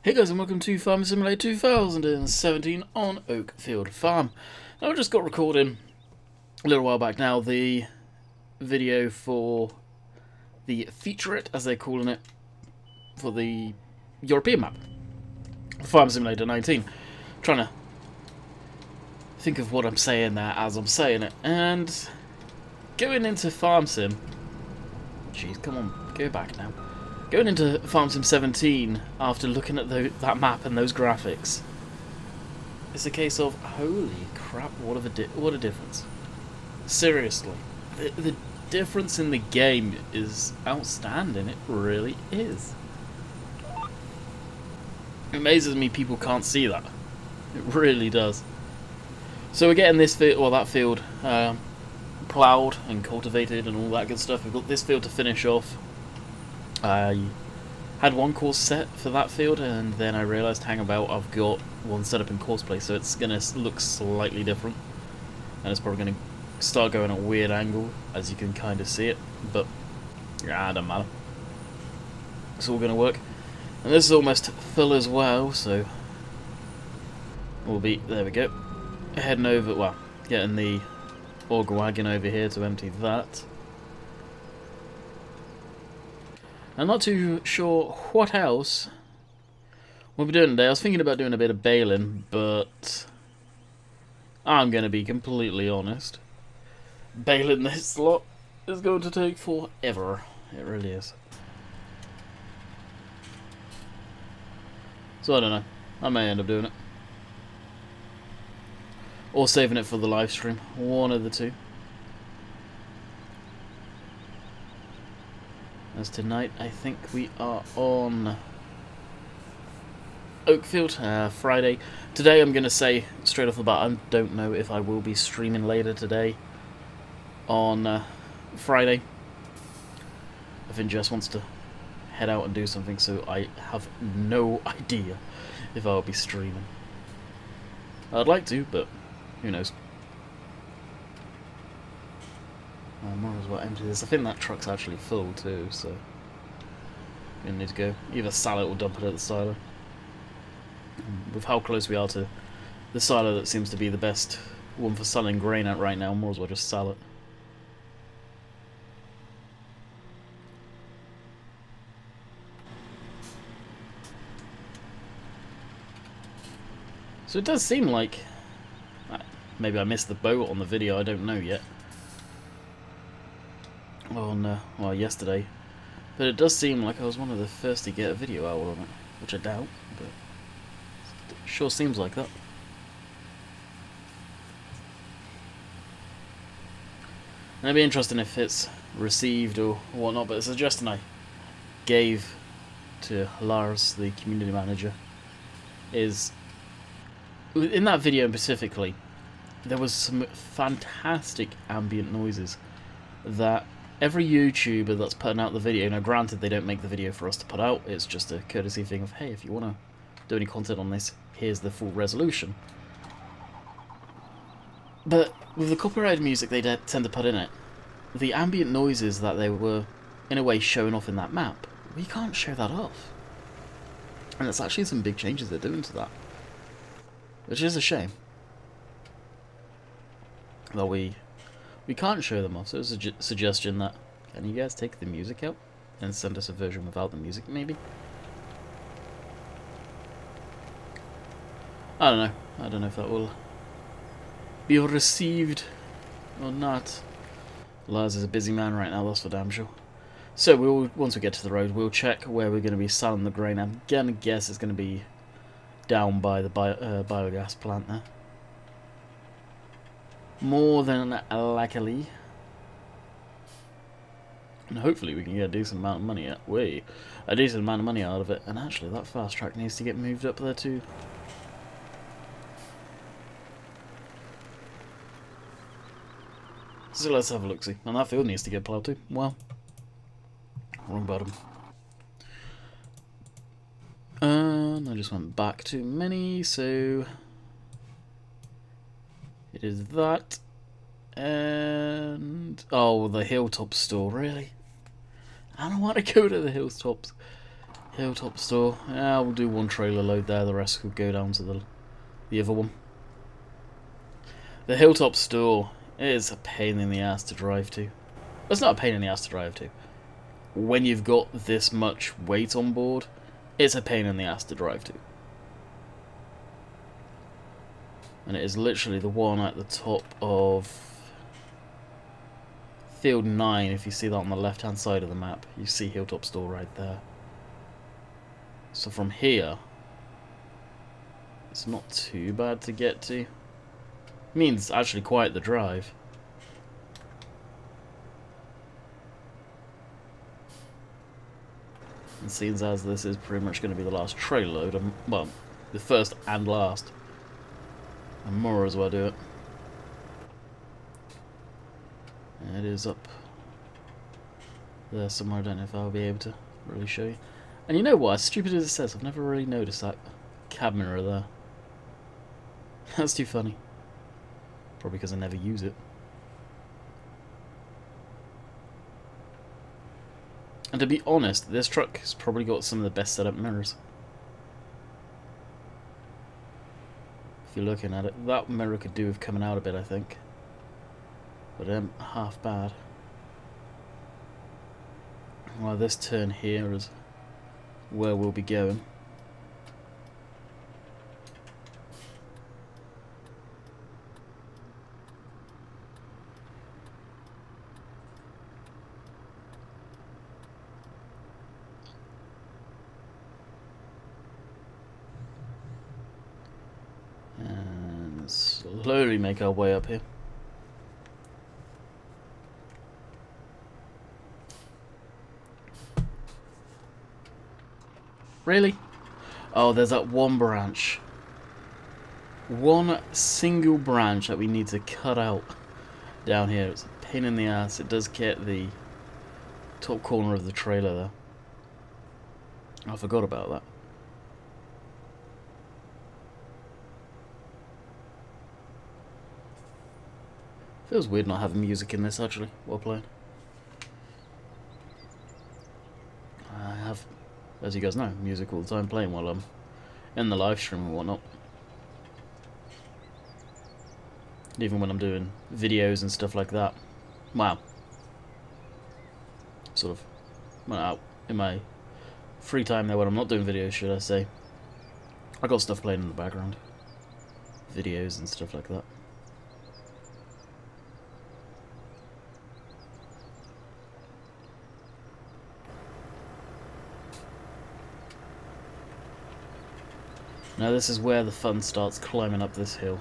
Hey guys, and welcome to Farming Simulator 2017 on Oakfield Farm. Now, I just got recording a little while back now the video for the featurette, as they're calling it, for the European map, Farm Simulator 19. Trying to think of what I'm saying there as I'm saying it, and going into Farm Sim. Jeez, come on, go back now. Going into Farm Sim 17 after looking at that map and those graphics, it's a case of holy crap! What a difference! Seriously, the difference in the game is outstanding. It really is. It amazes me people can't see that. It really does. So we're getting this field, well, that field, ploughed and cultivated and all that good stuff. We've got this field to finish off. I had one course set for that field, and then I realised, hang about, I've got one set up in course play, so it's going to look slightly different, and it's probably going to start going at a weird angle, as you can kind of see it, but yeah, it doesn't matter. It's all going to work. And this is almost full as well, so we'll be, there we go, heading over, well, getting the auger wagon over here to empty that. I'm not too sure what else we'll be doing today. I was thinking about doing a bit of baling, but I'm going to be completely honest. Baling this lot is going to take forever. It really is. So I don't know. I may end up doing it. Or saving it for the live stream. One of the two. As tonight, I think we are on Oakfield, Friday. Today, I'm going to say straight off the bat, I don't know if I will be streaming later today on Friday. I think Jess wants to head out and do something, so I have no idea if I'll be streaming. I'd like to, but who knows. I might as well empty this. I think that truck's actually full too, so we need to go either sell it or dump it at the silo. With how close we are to the silo that seems to be the best one for selling grain at right now, might as well just sell it. So it does seem like, maybe I missed the boat on the video, I don't know yet. On, well, yesterday, but it does seem like I was one of the first to get a video out on it, which I doubt, but it sure seems like that. And it'd be interesting if it's received or whatnot, but a suggestion I gave to Lars, the community manager, is, in that video specifically, there was some fantastic ambient noises that every YouTuber that's putting out the video, now granted they don't make the video for us to put out, it's just a courtesy thing of, hey, if you want to do any content on this, here's the full resolution. But with the copyrighted music they tend to put in it, the ambient noises that they were, in a way, showing off in that map, we can't show that off. And it's actually some big changes they're doing to that, which is a shame. That we can't show them off, so it's a suggestion that, can you guys take the music out and send us a version without the music, maybe? I don't know. I don't know if that will be received or not. Lars is a busy man right now, that's for damn sure. So once we get to the road, we'll check where we're going to be selling the grain. I'm going to guess it's going to be down by the biogas plant there. More than likely. And hopefully we can get a decent amount of money out of it. And actually that fast track needs to get moved up there too. So let's have a look-see. And that field needs to get ploughed too. Well, wrong bottom. And I just went back too many, so it is that, and oh, the hilltop store, really? I don't want to go to the hilltops. Hilltop store. Yeah, we'll do one trailer load there. The rest will go down to the other one. The Hilltop store is a pain in the ass to drive to. It's not a pain in the ass to drive to. When you've got this much weight on board, it's a pain in the ass to drive to. And it is literally the one at the top of Field 9. If you see that on the left hand side of the map, you see Hilltop store right there. So from here, it's not too bad to get to. Means actually quite the drive. And seeing as this is pretty much going to be the last trailer load, well, the first and last, I more as well do it. And it is up there somewhere. I don't know if I'll be able to really show you. And you know what, as stupid as it says, I've never really noticed that cab mirror there. That's too funny. Probably because I never use it. And to be honest, this truck has probably got some of the best setup mirrors. If you're looking at it, that mirror could do with coming out a bit, I think. But it ain't half bad. Well, this turn here is where we'll be going. And slowly make our way up here. Really? Oh, there's that one branch. One single branch that we need to cut out down here. It's a pain in the ass. It does get the top corner of the trailer there. I forgot about that. Feels weird not having music in this actually while playing. I have, as you guys know, music all the time playing while I'm in the live stream and whatnot. Even when I'm doing videos and stuff like that. Wow. Sort of, well, out in my free time there when I'm not doing videos, should I say. I got stuff playing in the background. Videos and stuff like that. Now this is where the fun starts climbing up this hill.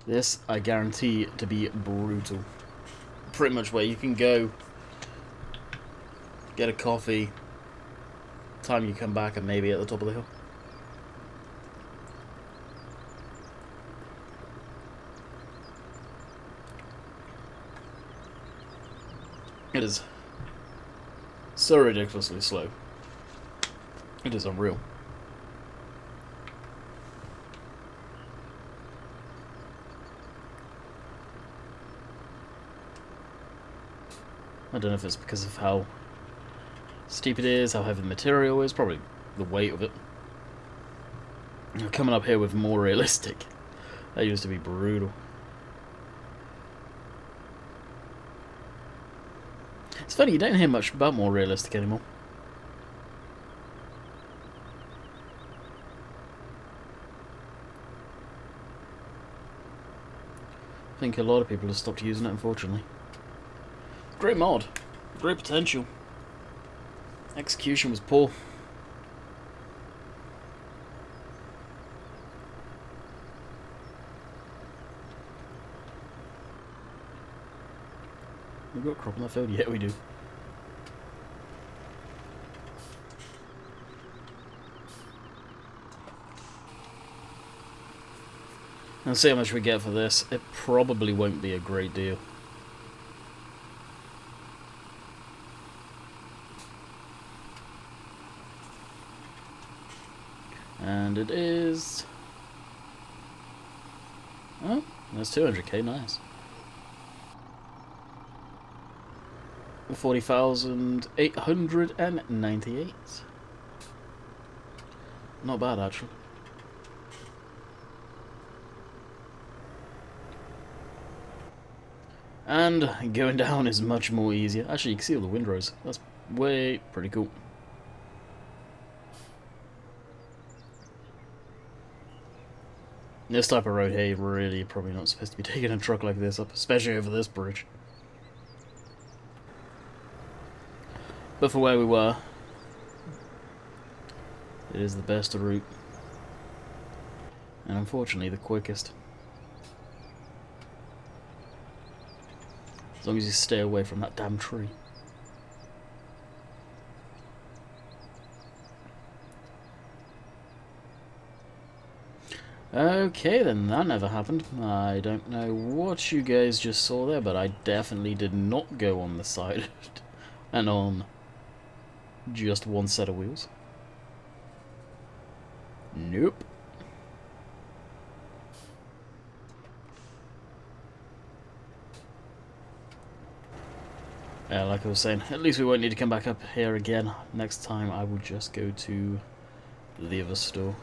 This, I guarantee to be brutal. Pretty much where you can go, get a coffee, time you come back and maybe at the top of the hill. It is so ridiculously slow. It is unreal. I don't know if it's because of how steep it is, how heavy the material is, probably the weight of it. Coming up here with more realistic. That used to be brutal. It's funny, you don't hear much about more realistic anymore. I think a lot of people have stopped using it, unfortunately. Great mod. Great potential. Execution was poor. We've got crop on the field? Yeah, we do. Let's see how much we get for this. It probably won't be a great deal. And it is... oh, that's 200k, nice. 40,898. Not bad, actually. And going down is much more easier. Actually, you can see all the windrows. That's pretty cool. This type of road here, you're really probably not supposed to be taking a truck like this up, especially over this bridge. But for where we were, it is the best route. And unfortunately, the quickest. As long as you stay away from that damn tree. Okay then, that never happened. I don't know what you guys just saw there, but I definitely did not go on the side and on just one set of wheels. Nope. Yeah, like I was saying, at least we won't need to come back up here again. Next time I will just go to the other store.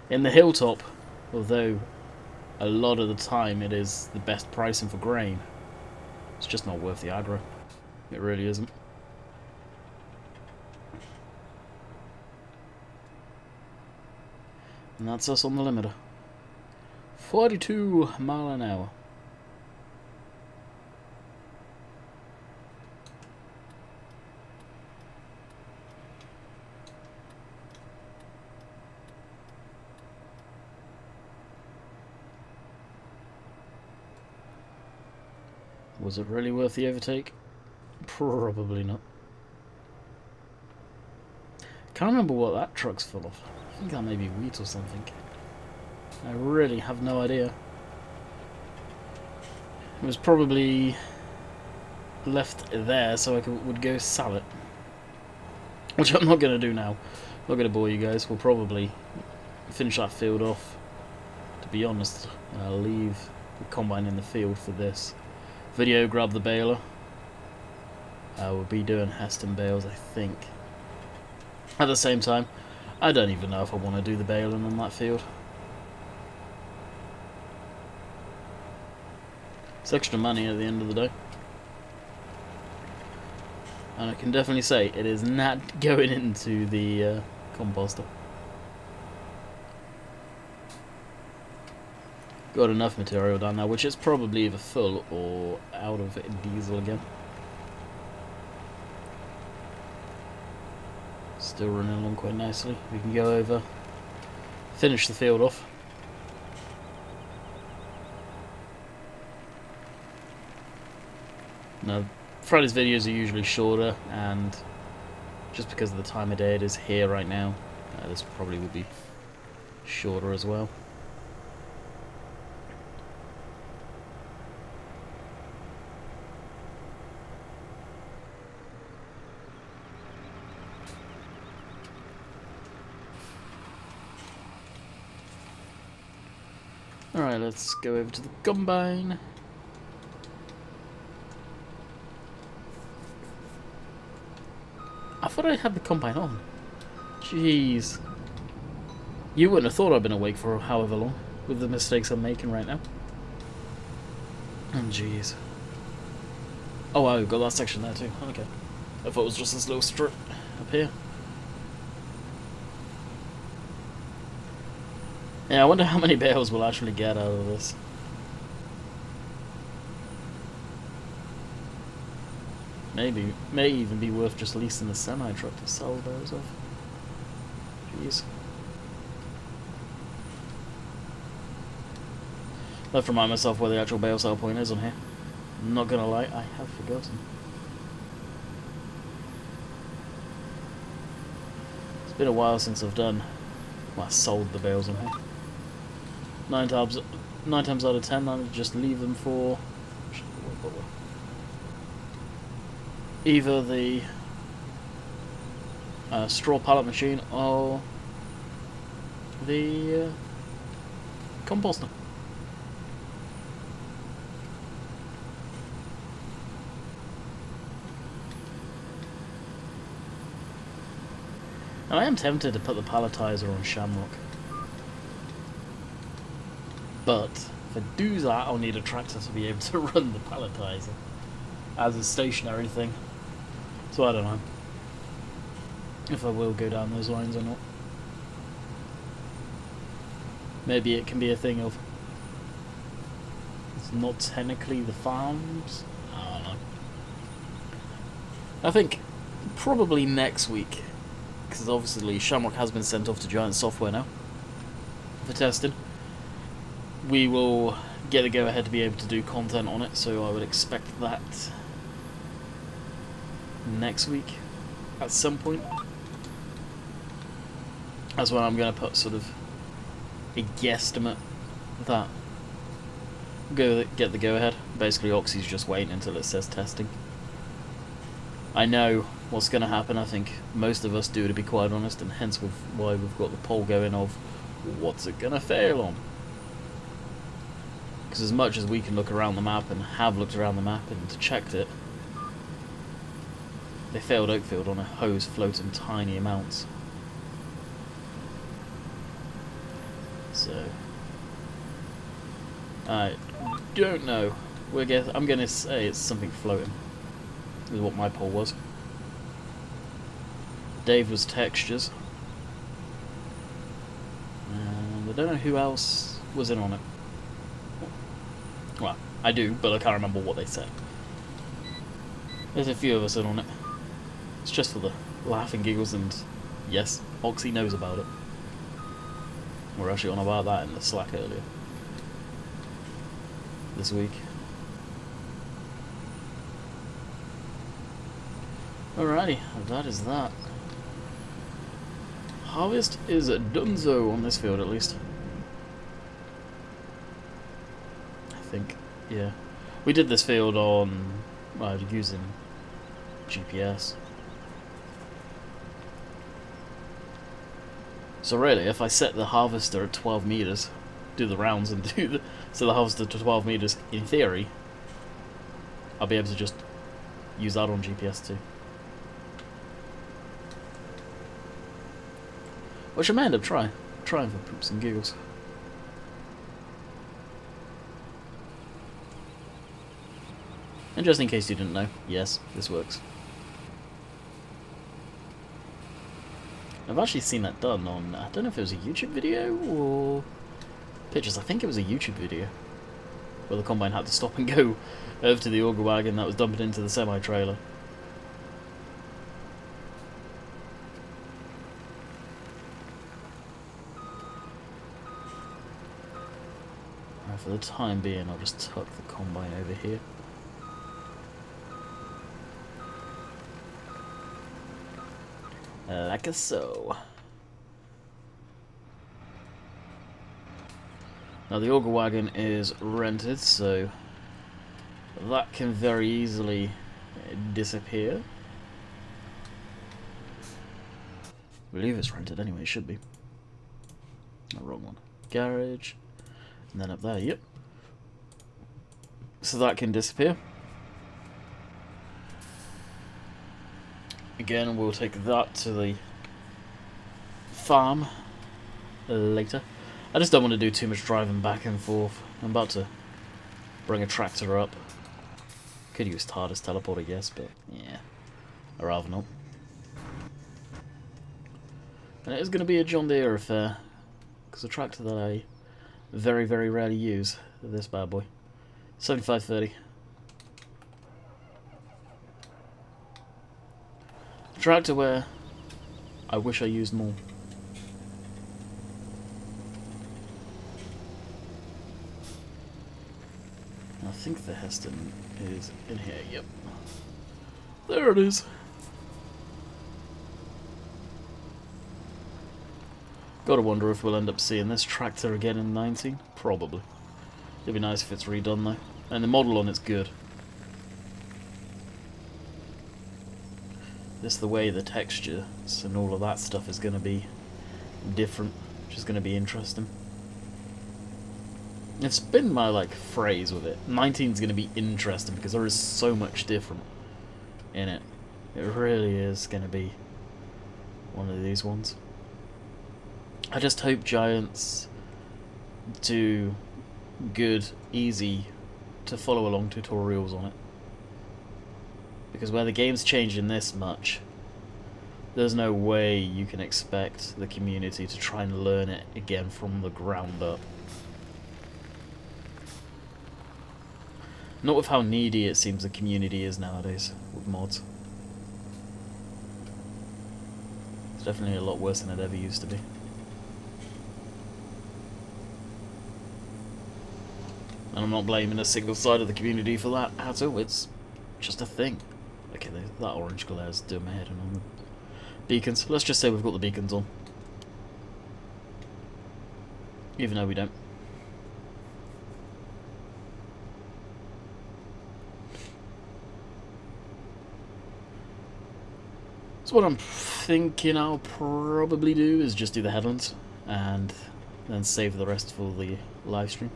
In the hilltop, although a lot of the time it is the best pricing for grain, it's just not worth the aggro. It really isn't. And that's us on the limiter. 42 mile an hour. Was it really worth the overtake? Probably not. Can't remember what that truck's full of. I think that may be wheat or something. I really have no idea. It was probably left there so I would go sell it. Which I'm not going to do now. I'm not going to bore you guys. We'll probably finish that field off. To be honest, I'll leave the combine in the field for this video, grab the baler. We'll be doing Heston bales, I think. At the same time, I don't even know if I want to do the baling on that field. It's extra money at the end of the day. And I can definitely say it is not going into the composter. Got enough material down there, which is probably either full or out of diesel again. Still running along quite nicely. We can go over, finish the field off. Now, Friday's videos are usually shorter, and just because of the time of day it is here right now, this probably will be shorter as well. Alright, let's go over to the combine. I thought I had the combine on. Jeez. You wouldn't have thought I'd been awake for however long, with the mistakes I'm making right now. Oh, jeez. Oh, wow, we've got that section there too. Okay. I thought it was just this little strip up here. Yeah, I wonder how many bales we'll actually get out of this. Maybe, may even be worth just leasing the semi-truck to sell those off. Jeez. I have to remind myself where the actual bale sale point is on here. I'm not gonna lie, I have forgotten. It's been a while since I've done, well, I sold the bales on here. 9 times out of 10, I'll just leave them for either the straw pallet machine or the composter. And I am tempted to put the palletizer on Shamrock. But if I do that, I'll need a tractor to be able to run the palletizer as a stationary thing. So I don't know if I will go down those lines or not. Maybe it can be a thing of it's not technically the farms. I don't know. I think probably next week, because obviously Shamrock has been sent off to Giant Software now for testing. We will get the go-ahead to be able to do content on it, so I would expect that next week at some point. That's when I'm going to put sort of a guesstimate that get the go-ahead. Basically, Oxy's just waiting until it says testing. I know what's going to happen. I think most of us do, to be quite honest, and hence why we've got the poll going of what's it going to fail on. Because as much as we can look around the map and have looked around the map and checked it, they failed Oakfield on a hose floating tiny amounts. So I don't know. I'm going to say it's something floating, is what my poll was. Dave was textures. And I don't know who else was in on it. Well, I do, but I can't remember what they said. There's a few of us in on it. It's just for the laughing giggles, and yes, Oxy knows about it. We're actually on about that in the Slack earlier this week. Alrighty, that is that. Harvest is donezo on this field, at least. I think, yeah. We did this field on using GPS. So really, if I set the harvester at 12 meters, do the rounds and set the harvester to 12 meters, in theory, I'll be able to just use that on GPS too. Which I may end up trying for poops and giggles. And just in case you didn't know, yes, this works. I've actually seen that done on, I don't know if it was a YouTube video or pictures. I think it was a YouTube video where the combine had to stop and go over to the auger wagon that was dumping into the semi-trailer. Right, for the time being, I'll just tuck the combine over here. Like so. Now the auger wagon is rented, so that can very easily disappear. I believe it's rented anyway, it should be. No, wrong one. Garage, and then up there, yep. So that can disappear. Again, we'll take that to the farm later. I just don't want to do too much driving back and forth. I'm about to bring a tractor up. Could use TARDIS teleport, I guess, but yeah, I'd rather not. And it is going to be a John Deere affair, because a tractor that I very, very rarely use, this bad boy. 7530. Tractor where I wish I used more. I think the Heston is in here, yep. There it is. Gotta wonder if we'll end up seeing this tractor again in 19. Probably. It'd be nice if it's redone though. And the model on it's good. Just the way the textures and all of that stuff is going to be different, which is going to be interesting. It's been my phrase with it. 19 is going to be interesting because there is so much different in it. It really is going to be one of these ones. I just hope Giants do good, easy to follow along tutorials on it. Because where the game's changing this much, there's no way you can expect the community to try and learn it again from the ground up. Not with how needy it seems the community is nowadays with mods. It's definitely a lot worse than it ever used to be. And I'm not blaming a single side of the community for that at all, it's just a thing. Okay, that orange glare is doing my head in on the beacons. Let's just say we've got the beacons on. Even though we don't. So what I'm thinking I'll probably do is just do the headlands and then save the rest for the live stream.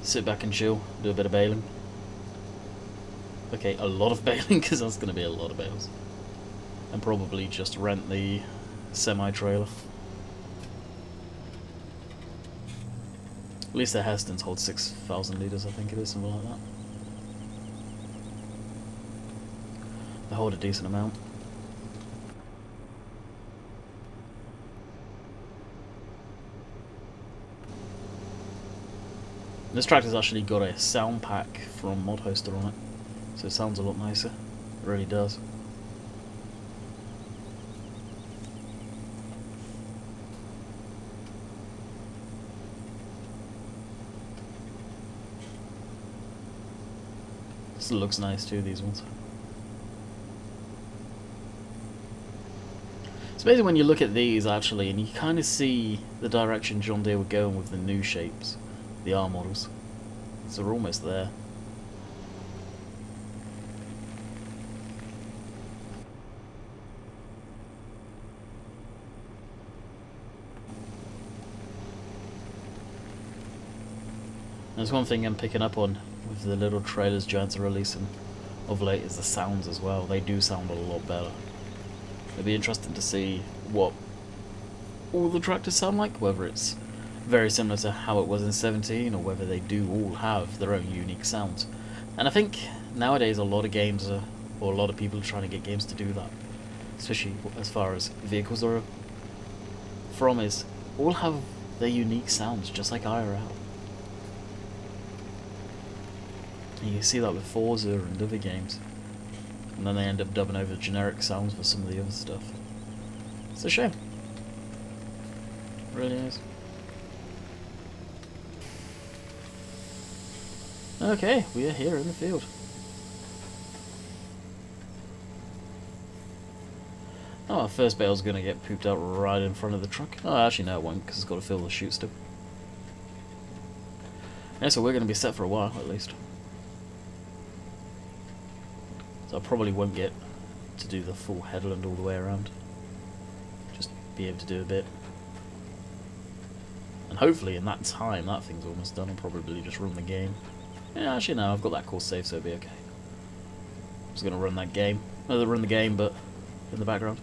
Sit back and chill, do a bit of bailing. Okay, a lot of bailing, because that's going to be a lot of bales. And probably just rent the semi-trailer. At least the Hestons hold 6,000 litres, I think it is, something like that. They hold a decent amount. This tractor's actually got a sound pack from Mod Hoster on it, so it sounds a lot nicer. It really does. This looks nice too, these ones. It's amazing when you look at these actually, and you kind of see the direction John Deere were going with the new shapes. The R models. So we're almost there. There's one thing I'm picking up on with the little trailers Giants are releasing of late is the sounds as well. They do sound a lot better. It'll be interesting to see what all the tractors sound like, whether it's very similar to how it was in 17, or whether they do all have their own unique sounds. And I think nowadays a lot of games are, or a lot of people are trying to get games to do that, especially as far as vehicles are from, is all have their unique sounds, just like IRL. And you see that with Forza and other games, and then they end up dubbing over generic sounds for some of the other stuff. It's a shame. It really is. Okay, we are here in the field. Oh, our first bale's going to get pooped out right in front of the truck. Oh, actually no it won't, because it's got to fill the chute still. Yeah, so we're going to be set for a while, at least. So I probably won't get to do the full headland all the way around. Just be able to do a bit. And hopefully in that time, that thing's almost done, I'll probably just run the game. Yeah, actually no, I've got that course saved, so it'll be okay. I'm just going to run that game. No, run the game, but in the background.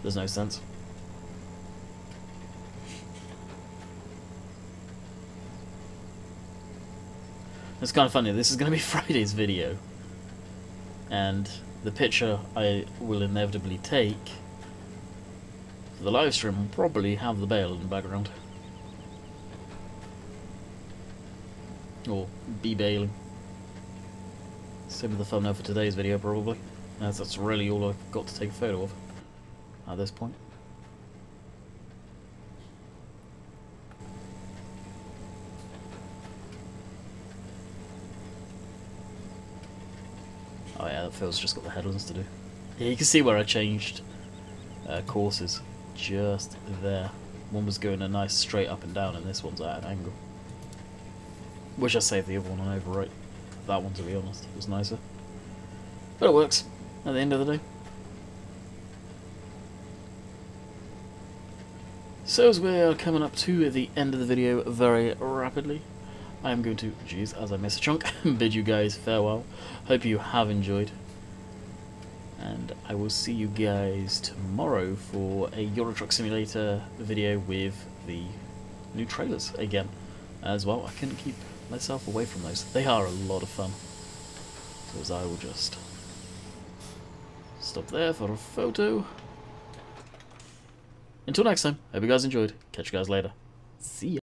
There's no sense. It's kind of funny, this is going to be Friday's video. And the picture I will inevitably take for the live stream will probably have the bale in the background. Or be bailing. Same with the thumbnail for today's video, probably. As that's really all I've got to take a photo of at this point. Oh yeah, that Phil's just got the headlands to do. Yeah, you can see where I changed courses just there. One was going a nice straight up and down, and this one's at an angle. Wish I saved the other one on overwrite. That one, to be honest, was nicer. But it works at the end of the day. So as we are coming up to the end of the video very rapidly, I am going to, as I miss a chunk, bid you guys farewell. Hope you have enjoyed. and I will see you guys tomorrow for a Euro Truck Simulator video with the new trailers again as well. I couldn't keep myself away from those. They are a lot of fun. So as I will just stop there for a photo. Until next time, hope you guys enjoyed. Catch you guys later. See ya.